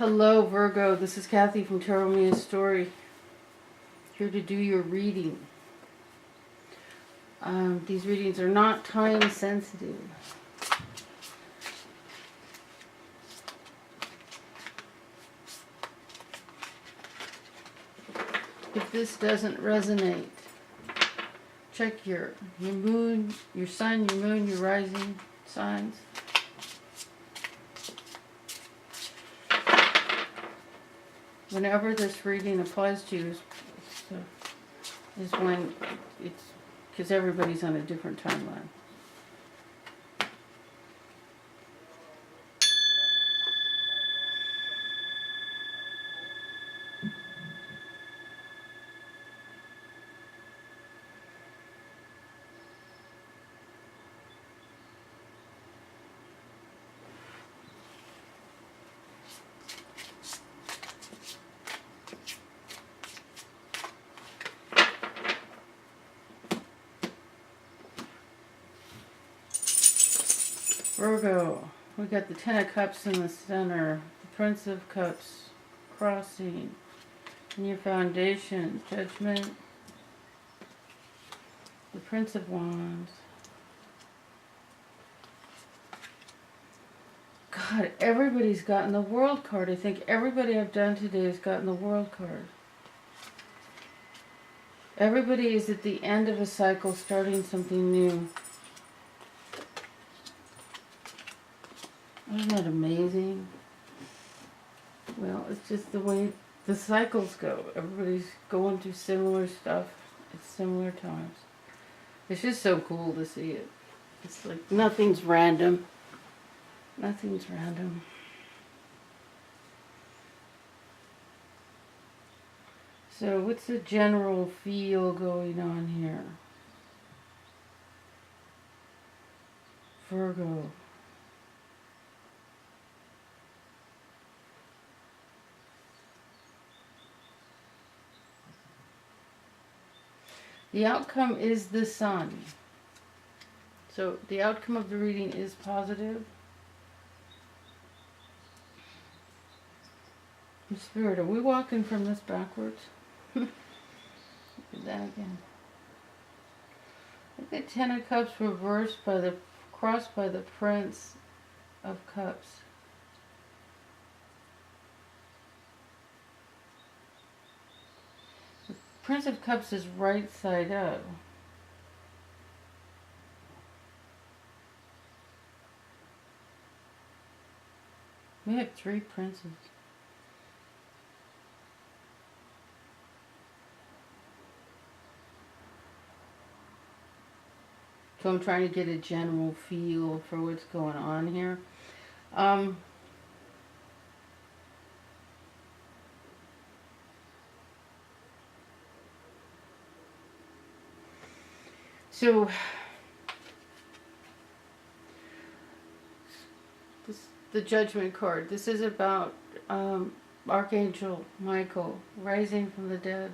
Hello Virgo, this is Kathy from tarotmeastory, here to do your reading. These readings are not time sensitive. If this doesn't resonate, check your moon, your sun, your moon, your rising signs. Whenever this reading applies to you is when it's, because everybody's on a different timeline. Virgo, we got the Ten of Cups in the center, the Prince of Cups crossing, and your foundation, Judgment, the Prince of Wands. God, everybody's gotten the World card. I think everybody I've done today has gotten the World card. Everybody is at the end of a cycle, starting something new. Isn't that amazing? Well, it's just the way the cycles go. Everybody's going through similar stuff at similar times. It's just so cool to see it. It's like nothing's random. Nothing's random. So what's the general feel going on here? Virgo. The outcome is the sun. So the outcome of the reading is positive. Spirit, are we walking from this backwards? Do that again. Look at Ten of Cups reversed by the, crossed by the Prince of Cups. The Prince of Cups is right side up. We have three princes. So I'm trying to get a general feel for what's going on here. So the Judgment card. This is about Archangel Michael rising from the dead.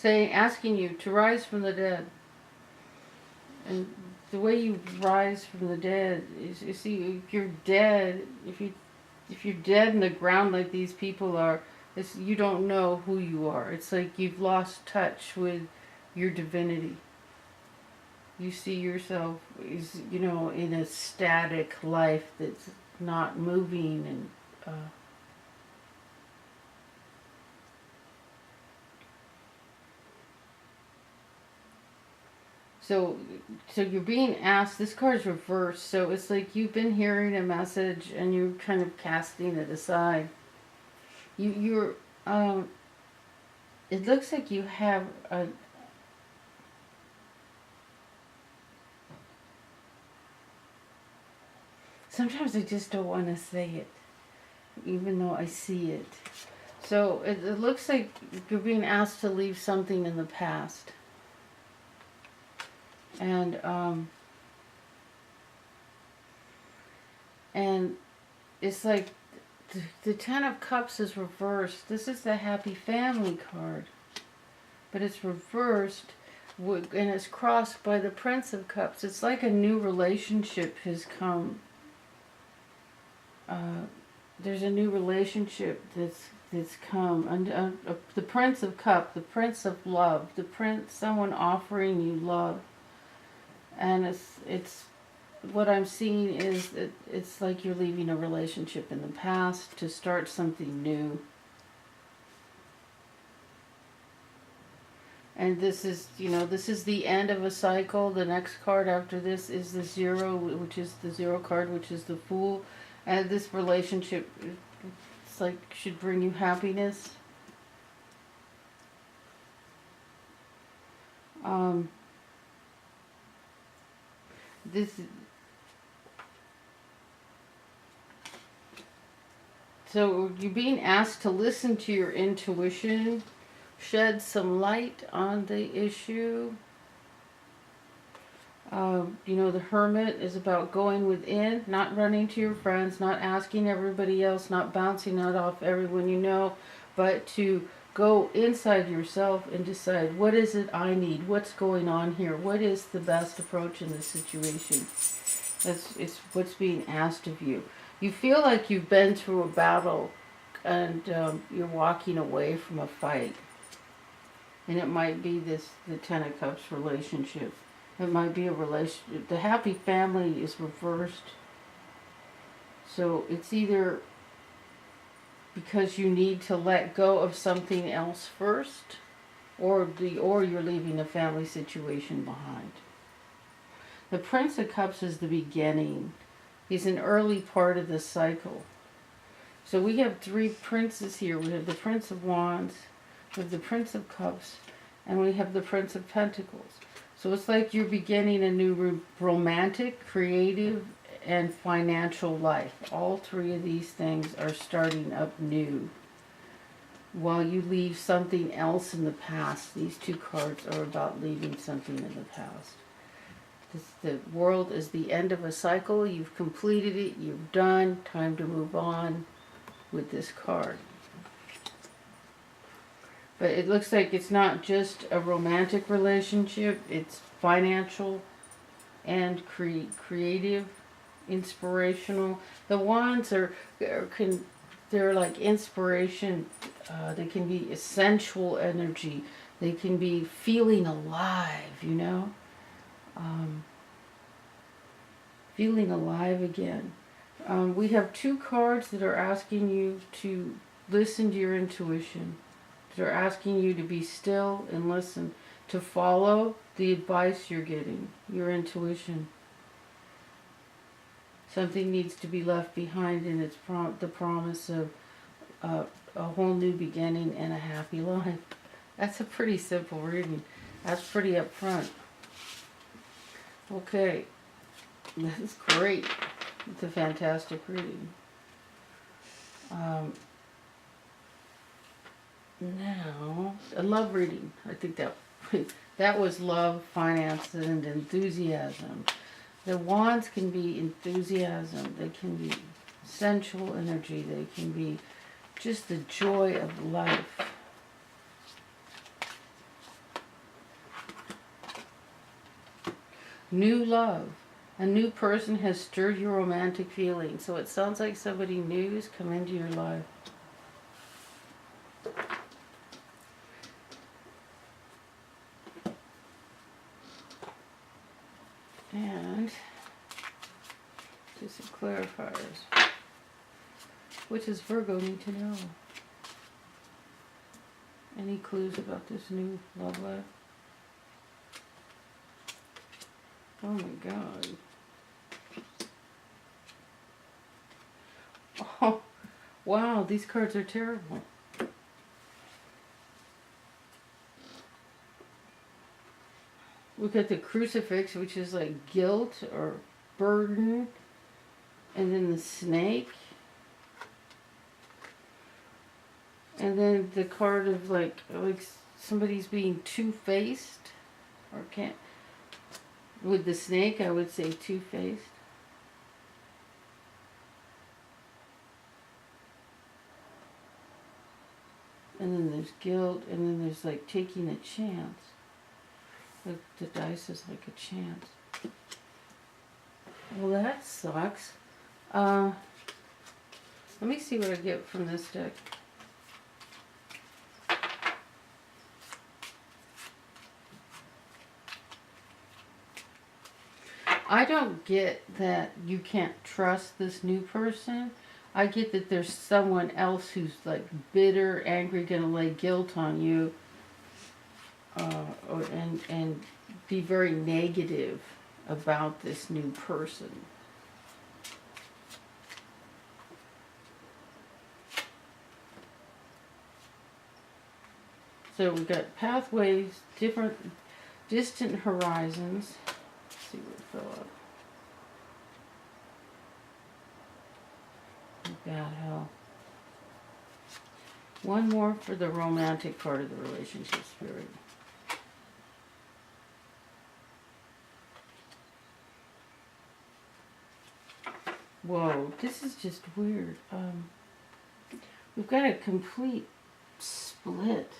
Asking you to rise from the dead. And the way you rise from the dead is, you see, if you're dead, if you're dead in the ground like these people are, you don't know who you are. It's like you've lost touch with your divinity. You see yourself as, in a static life that's not moving and So you're being asked, this card's reversed, so it's like you've been hearing a message and you're kind of casting it aside. It looks like you have a, sometimes I just don't want to say it, even though I see it. So it looks like you're being asked to leave something in the past. And it's like the Ten of Cups is reversed. This is the Happy Family card, but it's reversed and it's crossed by the Prince of Cups. It's like a new relationship has come there's a new relationship that's come, and the Prince of Cups, the Prince of Love, someone offering you love, and it's what I'm seeing is that it's like you're leaving a relationship in the past to start something new. And this is, this is the end of a cycle. The next card after this is the Zero, which is the Zero card, which is the Fool. And this relationship, it's like, should bring you happiness. So you're being asked to listen to your intuition, shed some light on the issue. The Hermit is about going within, not running to your friends, not asking everybody else, not bouncing that off everyone you know, but to go inside yourself and decide, what is it I need? What's going on here? What is the best approach in this situation? It's what's being asked of you. You feel like you've been through a battle and you're walking away from a fight. And it might be the Ten of Cups relationship. It might be a relationship. The happy family is reversed. So it's either because you need to let go of something else first, or you're leaving a family situation behind. The Prince of Cups is the beginning. He's an early part of the cycle. So we have three princes here. We have the Prince of Wands, we have the Prince of Cups, and we have the Prince of Pentacles. So it's like you're beginning a new romantic, creative, and financial life. All three of these things are starting up new. While you leave something else in the past, these two cards are about leaving something in the past. The world is the end of a cycle. You've completed it. You've done. Time to move on with this card. But it looks like it's not just a romantic relationship. It's financial and creative, inspirational. The wands they're like inspiration. They can be a sensual energy. They can be feeling alive, feeling alive again. We have two cards that are asking you to listen to your intuition. They're asking you to be still and listen, to follow the advice you're getting, your intuition. Something needs to be left behind, and it's the promise of a whole new beginning and a happy life. That's a pretty simple reading. That's pretty upfront. Okay, that's great. It's a fantastic reading. Now, a love reading. I think that was love, finance, and enthusiasm. The wands can be enthusiasm. They can be sensual energy. They can be just the joy of life. New love. A new person has stirred your romantic feelings. So it sounds like somebody new has come into your life. And just some clarifiers. What does Virgo need to know? Any clues about this new love life? Oh my God. Oh, wow, these cards are terrible. Look at the crucifix, which is like guilt or burden. And then the snake. And then the card of like somebody's being two-faced. Or can't. With the snake, I would say two-faced. And then there's guilt, and then there's like taking a chance. The dice is like a chance. Well, that sucks. Let me see what I get from this deck. I don't get that you can't trust this new person. I get that there's someone else who's like bitter, angry, gonna lay guilt on you, and be very negative about this new person. So we've got pathways, different, distant horizons. Let's see what fell up. Bad hell. One more for the romantic part of the relationship spirit. Whoa, this is just weird. We've got a complete split.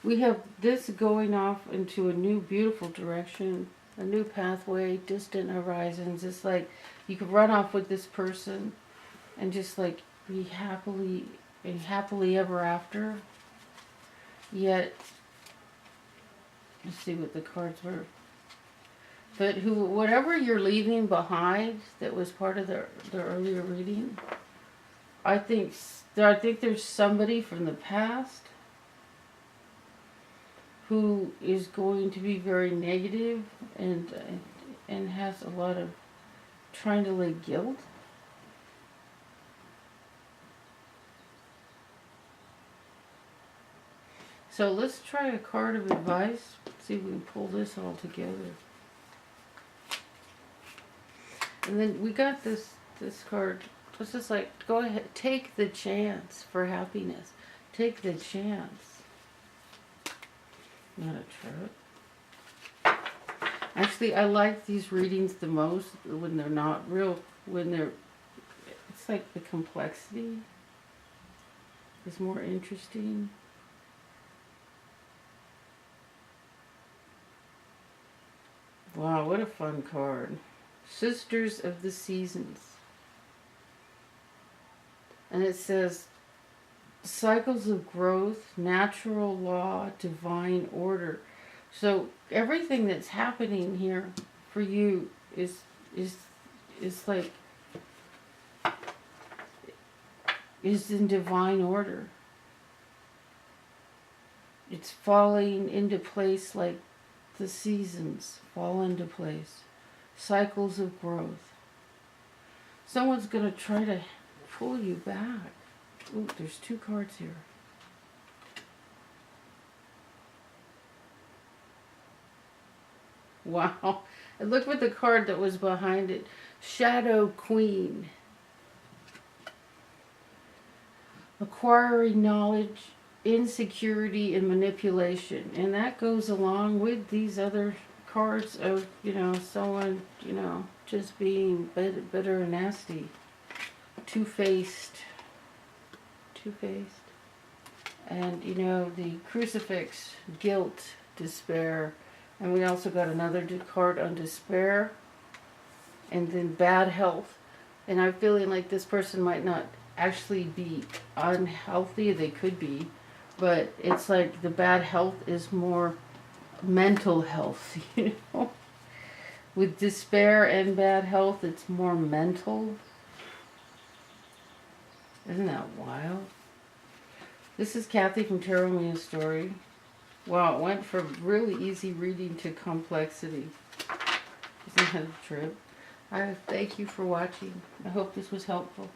We have this going off into a new beautiful direction, a new pathway, distant horizons. It's like you could run off with this person and just like be happily ever after. Yet, let's see what the cards were. But whatever you're leaving behind that was part of the earlier reading, I think there's somebody from the past who is going to be very negative and has a lot of trying to lay guilt. So let's try a card of advice. See if we can pull this all together. And then we got this card. It's just like, go ahead, take the chance for happiness. Take the chance. Not a tarot. Actually, I like these readings the most when they're not real, it's like the complexity is more interesting. Wow, what a fun card. Sisters of the Seasons. And it says, cycles of growth, natural law, divine order. So everything that's happening here for you is in divine order. It's falling into place like the seasons fall into place. Cycles of growth. Someone's going to try to pull you back. Ooh, there's two cards here. Wow. And look what the card that was behind it. Shadow Queen. Acquiring knowledge, insecurity, and manipulation. And that goes along with these other cards of, someone, just being bitter and nasty. Two-faced. And the crucifix, guilt, despair, and we also got another card on despair, and then bad health. And I'm feeling like this person might not actually be unhealthy. They could be, but it's like the bad health is more mental health. With despair and bad health, it's more mental. Isn't that wild? This is Kathy from tarotmeastory. Wow, it went from really easy reading to complexity. Isn't that a trip? I thank you for watching. I hope this was helpful.